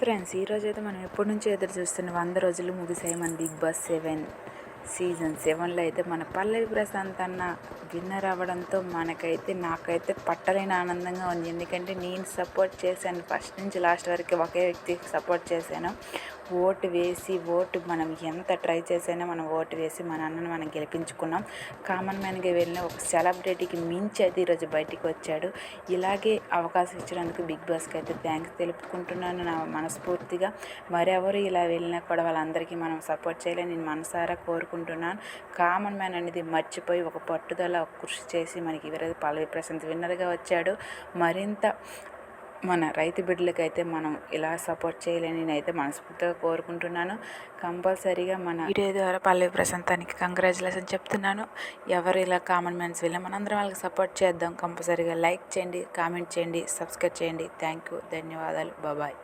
Friends, ఈరోజైతే మనం ఎప్పటి నుంచో ఎదురు చూస్తున్న 100 రోజులు ముగిసాయి మన బిగ్ బాస్ 7 సీజన్ 7లో అయితే మన పల్లవి ప్రశాంత్ అన్న విన్నర్ అవ్వడంతో నాకైతే పట్టలేని ఆనందంగా ఉంది. ఎందుకంటే నేను సపోర్ట్ చేశాను, ఫస్ట్ నుంచి లాస్ట్ వరకు ఒకే వ్యక్తికి సపోర్ట్ చేశాను. ఓటు మనం ఎంత ట్రై చేసినా మనం ఓటు వేసి మన అన్నను మనం గెలిపించుకున్నాం. కామన్ మ్యాన్గా వెళ్ళిన ఒక సెలబ్రిటీకి మించి అయితే ఈరోజు బయటికి వచ్చాడు. ఇలాగే అవకాశం ఇచ్చినందుకు బిగ్ బాస్కి అయితే థ్యాంక్స్ తెలుపుకుంటున్నాను నా మనస్ఫూర్తిగా. మరెవరు ఇలా వెళ్ళినా కూడా వాళ్ళందరికీ మనం సపోర్ట్ చేయాలని నేను మనసారా కోరుకుంటున్నాను. కామన్ మ్యాన్ అనేది మర్చిపోయి ఒక పట్టుదల, ఒక కృషి చేసి మనకి ఈరోజు పల్లవి ప్రశాంత్ విన్నర్గా వచ్చాడు. మరింత మన రైతు బిడ్డలకైతే మనం ఇలా సపోర్ట్ చేయాలని నేనైతే మనస్ఫూర్తిగా కోరుకుంటున్నాను. కంపల్సరీగా మన వీడియో ద్వారా పల్లవి ప్రశాంతానికి కంగ్రాచులేషన్ చెప్తున్నాను. ఎవరు ఇలా కామన్ మ్యాన్స్ వెళ్ళినా మనందరం వాళ్ళకి సపోర్ట్ చేద్దాం. కంపల్సరీగా లైక్ చేయండి, కామెంట్ చేయండి, సబ్స్క్రైబ్ చేయండి. థ్యాంక్ యూ, ధన్యవాదాలు, బాబాయ్.